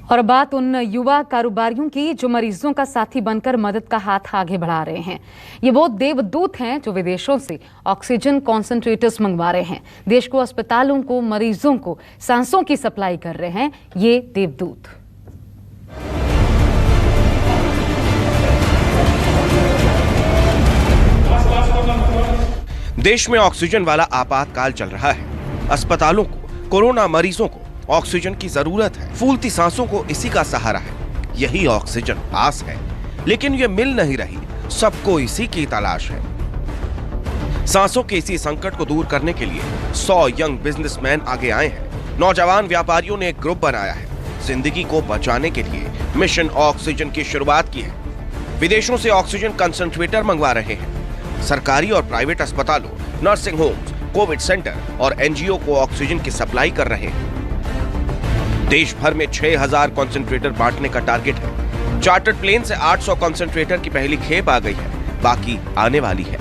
और बात उन युवा कारोबारियों की जो मरीजों का साथी बनकर मदद का हाथ आगे बढ़ा रहे हैं। ये वो देवदूत हैं जो विदेशों से ऑक्सीजन कॉन्सेंट्रेटर्स मंगवा रहे हैं, देश को, अस्पतालों को, मरीजों को सांसों की सप्लाई कर रहे हैं ये देवदूत। देश में ऑक्सीजन वाला आपातकाल चल रहा है। अस्पतालों को, कोरोना मरीजों को ऑक्सीजन की जरूरत है। फूलती सांसों को इसी का सहारा है। यही ऑक्सीजन पास है, लेकिन ये मिल नहीं रही। सबको इसी की तलाश है। सांसों के इसी संकट को दूर करने के लिए 100 यंग बिजनेसमैन आगे आए हैं। नौजवान व्यापारियों ने एक ग्रुप बनाया है। जिंदगी को बचाने के लिए मिशन ऑक्सीजन की शुरुआत की है। विदेशों से ऑक्सीजन कंसंट्रेटर मंगवा रहे हैं। सरकारी और प्राइवेट अस्पतालों, नर्सिंग होम्स, कोविड सेंटर और एनजीओ को ऑक्सीजन की सप्लाई कर रहे हैं। देश भर में 6000 कंसंट्रेटर बांटने का टारगेट है। चार्टर्ड प्लेन से 800 कंसंट्रेटर की पहली खेप आ गई है, बाकी आने वाली है।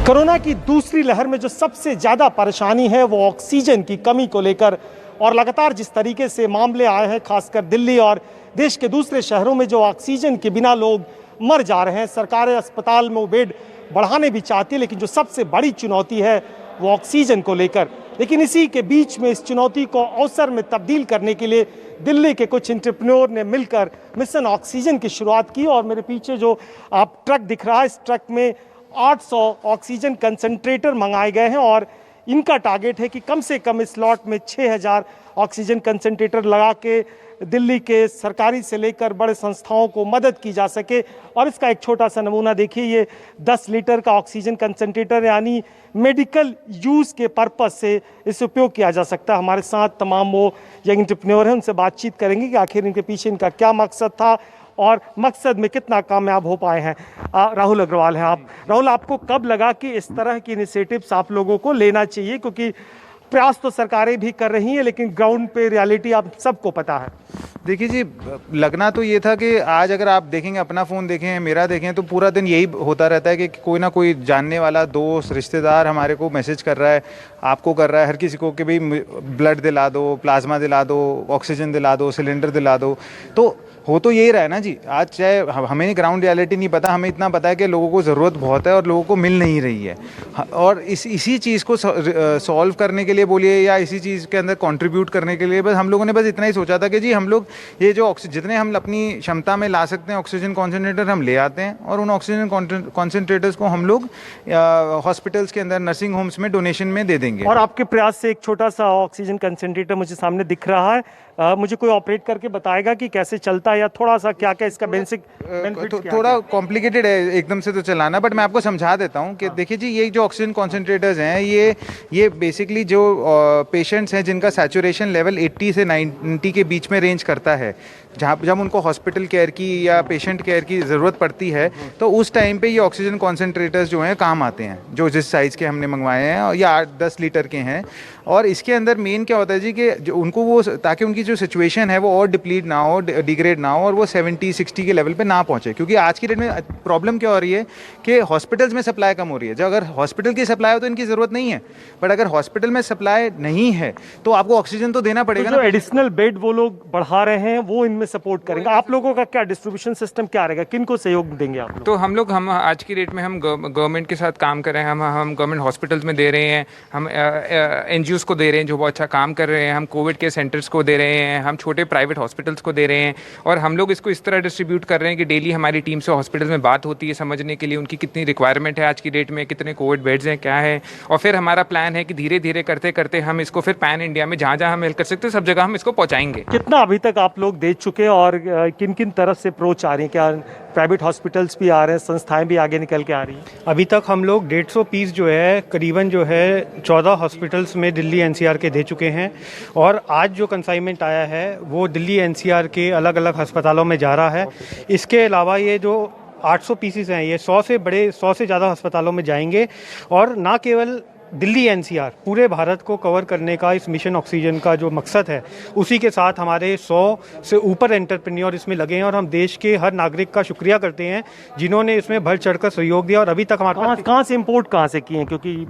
कोरोना की दूसरी लहर में जो सबसे ज्यादा परेशानी है वो ऑक्सीजन की कमी को लेकर, और लगातार जिस तरीके से मामले आए हैं, खासकर दिल्ली और देश के दूसरे शहरों में जो ऑक्सीजन के बिना लोग मर जा रहे हैं। सरकारें अस्पताल में वो बेड बढ़ाने भी चाहती है, लेकिन जो सबसे बड़ी चुनौती है वो ऑक्सीजन को लेकर। लेकिन इसी के बीच में इस चुनौती को अवसर में तब्दील करने के लिए दिल्ली के कुछ एंटरप्रेन्योर ने मिलकर मिशन ऑक्सीजन की शुरुआत की। और मेरे पीछे जो आप ट्रक दिख रहा है, इस ट्रक में 800 ऑक्सीजन कंसंट्रेटर मंगाए गए हैं और इनका टारगेट है कि कम से कम इस लॉट में 6000 ऑक्सीजन कंसंट्रेटर लगा के दिल्ली के सरकारी से लेकर बड़े संस्थाओं को मदद की जा सके। और इसका एक छोटा सा नमूना देखिए, ये 10 लीटर का ऑक्सीजन कंसंट्रेटर, यानी मेडिकल यूज़ के पर्पस से इसे उपयोग किया जा सकता है। हमारे साथ तमाम वो यंग एंटरप्रेन्योर हैं, उनसे बातचीत करेंगे कि आखिर इनके पीछे इनका क्या मकसद था और मकसद में कितना कामयाब हो पाए हैं। राहुल अग्रवाल हैं आप। राहुल, आपको कब लगा कि इस तरह की इनिशिएटिव्स आप लोगों को लेना चाहिए, क्योंकि प्रयास तो सरकारें भी कर रही हैं लेकिन ग्राउंड पे रियलिटी आप सबको पता है? देखिए जी, लगना तो ये था कि आज अगर आप देखेंगे, अपना फ़ोन देखें, मेरा देखें, तो पूरा दिन यही होता रहता है कि कोई ना कोई जानने वाला, दोस्त, रिश्तेदार हमारे को मैसेज कर रहा है, आपको कर रहा है, हर किसी को कि भाई ब्लड दिला दो, प्लाज्मा दिला दो, ऑक्सीजन दिला दो, सिलेंडर दिला दो। तो हो तो यही रहा है ना जी। आज चाहे हमें ग्राउंड रियलिटी नहीं पता, हमें इतना पता है कि लोगों को ज़रूरत बहुत है और लोगों को मिल नहीं रही है। और इसी चीज़ को सॉल्व करने के लिए बोलिए या इसी चीज़ के अंदर कंट्रीब्यूट करने के लिए बस हम लोगों ने बस इतना ही सोचा था कि जी हम लोग ये जो जितने हम अपनी क्षमता में ला सकते हैं ऑक्सीजन कॉन्सेंट्रेटर हम ले आते हैं, और उन ऑक्सीजन कॉन्सेंट्रेटर्स को हम लोग हॉस्पिटल्स के अंदर, नर्सिंग होम्स में डोनेशन में दे देंगे। और आपके प्रयास से एक छोटा सा ऑक्सीजन कंसेंट्रेटर मुझे सामने दिख रहा है। मुझे कोई ऑपरेट करके बताएगा कि कैसे चलता है, या थोड़ा सा क्या क्या इसका बेनिफिट? थोड़ा कॉम्प्लिकेटेड है एकदम से तो चलाना, बट मैं आपको समझा देता हूँ कि देखिए जी, ये जो ऑक्सीजन कॉन्सेंट्रेटर्स हैं, ये बेसिकली जो पेशेंट्स हैं जिनका सैचुरेशन लेवल 80 से 90 के बीच में रेंज करता है, जब उनको हॉस्पिटल केयर की या पेशेंट केयर की ज़रूरत पड़ती है, तो उस टाइम पे ये ऑक्सीजन कॉन्सेंट्रेटर्स जो हैं काम आते हैं, जो जिस साइज़ के हमने मंगवाए हैं, या 8-10 लीटर के हैं। और इसके अंदर मेन क्या होता है जी कि जो उनको वो, ताकि उनकी जो सिचुएशन है वो और डिप्लीट ना हो, डिग्रेड ना हो, और वो 70-60 के लेवल पे ना पहुंचे। क्योंकि आज की डेट में प्रॉब्लम क्या हो रही है कि हॉस्पिटल्स में सप्लाई कम हो रही है। जब अगर हॉस्पिटल की सप्लाई हो तो इनकी ज़रूरत नहीं है, बट अगर हॉस्पिटल में सप्लाई नहीं है तो आपको ऑक्सीजन तो देना पड़ेगा। तो जो एडिशनल बेड वो लोग बढ़ा रहे हैं वो इनमें सपोर्ट करेंगे। आप लोगों का क्या डिस्ट्रीब्यूशन सिस्टम क्या रहेगा, किनको सहयोग देंगे आप लोग? तो हम आज की डेट में हम गवर्नमेंट के साथ काम कर रहे हैं। हम गवर्नमेंट हॉस्पिटल्स में दे रहे हैं, हम एनजीओस को दे रहे हैं जो बहुत अच्छा काम कर रहे हैं, हम कोविड के सेंटर्स को दे रहे हैं, हम छोटे प्राइवेट हॉस्पिटल्स को दे रहे हैं। और हम लोग इसको इस तरह डिस्ट्रीब्यूट कर रहे हैं कि डेली हमारी टीम से हॉस्पिटल्स में बात होती है समझने के लिए उनकी कितनी रिक्वायरमेंट है आज की डेट में, कितने कोविड बेड्स हैं, क्या है। और फिर हमारा प्लान है कि धीरे धीरे करते करते हम इसको फिर पैन इंडिया में जहाँ जहाँ हम हेल्प कर सकते हैं सब जगह हम इसको पहुँचाएंगे। कितना अभी तक आप लोग दे चुके और किन किन तरफ से अप्रोच आ रही है? क्या प्राइवेट हॉस्पिटल्स भी आ रहे हैं, संस्थाएं भी आगे निकल के आ रही हैं? अभी तक हम लोग 150 पीस जो है करीबन जो है 14 हॉस्पिटल्स में दिल्ली एनसीआर के दे चुके हैं। और आज जो कंसाइनमेंट आया है वो दिल्ली एनसीआर के अलग अलग अस्पतालों में जा रहा है। इसके अलावा ये जो 800 पीसीस हैं ये 100 से ज़्यादा अस्पतालों में जाएंगे। और ना केवल दिल्ली एनसीआर पूरे भारत को कवर करने का इस मिशन ऑक्सीजन का जो मकसद है, उसी के साथ हमारे 100 से ऊपर एंटरप्रेन्योर इसमें लगे हैं और हम देश के हर नागरिक का शुक्रिया करते हैं जिन्होंने इसमें बढ़ चढ़कर सहयोग दिया। और अभी तक हमारे पास कहाँ से इम्पोर्ट कहाँ से किए हैं? क्योंकि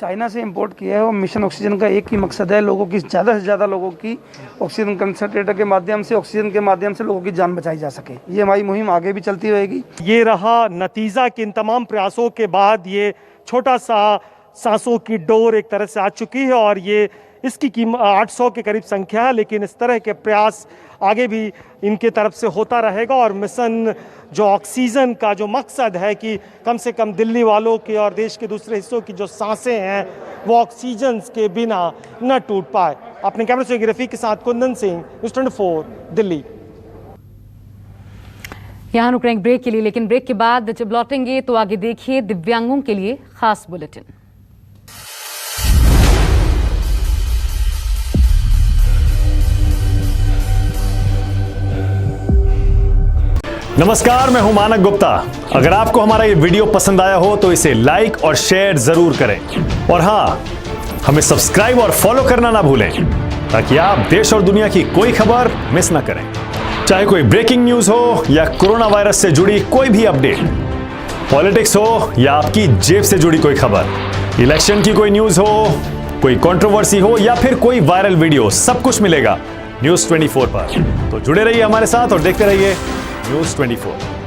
चाइना से इंपोर्ट किया है। और मिशन ऑक्सीजन का एक ही मकसद है, लोगों की ज़्यादा से ज़्यादा लोगों की ऑक्सीजन कंसंट्रेटर के माध्यम से, ऑक्सीजन के माध्यम से लोगों की जान बचाई जा सके। ये हमारी मुहिम आगे भी चलती रहेगी। ये रहा नतीजा कि इन तमाम प्रयासों के बाद ये छोटा सा सांसों की डोर एक तरह से आ चुकी है और ये इसकी कीमत 800 के करीब संख्या है। लेकिन इस तरह के प्रयास आगे भी इनके तरफ से होता रहेगा और मिशन जो ऑक्सीजन का जो मकसद है कि कम से कम दिल्ली वालों के और देश के दूसरे हिस्सों की जो सांसें हैं वो ऑक्सीजन के बिना न टूट पाए। अपने कैमरे से रफीक के साथ कुंदन सिंह, न्यूज़ 24 दिल्ली। यहाँ रुक रहे हैं ब्रेक के लिए, लेकिन ब्रेक के बाद जब लौटेंगे तो आगे देखिए दिव्यांगों के लिए खास बुलेटिन। नमस्कार, मैं हूं मानक गुप्ता। अगर आपको हमारा ये वीडियो पसंद आया हो तो इसे लाइक और शेयर जरूर करें और हाँ, हमें सब्सक्राइब और फॉलो करना ना भूलें ताकि आप देश और दुनिया की कोई खबर मिस ना करें। चाहे कोई ब्रेकिंग न्यूज हो या कोरोना वायरस से जुड़ी कोई भी अपडेट, पॉलिटिक्स हो या आपकी जेब से जुड़ी कोई खबर, इलेक्शन की कोई न्यूज हो, कोई कंट्रोवर्सी हो या फिर कोई वायरल वीडियो, सब कुछ मिलेगा न्यूज़ 24 पर। तो जुड़े रहिए हमारे साथ और देखते रहिए न्यूज़ 24।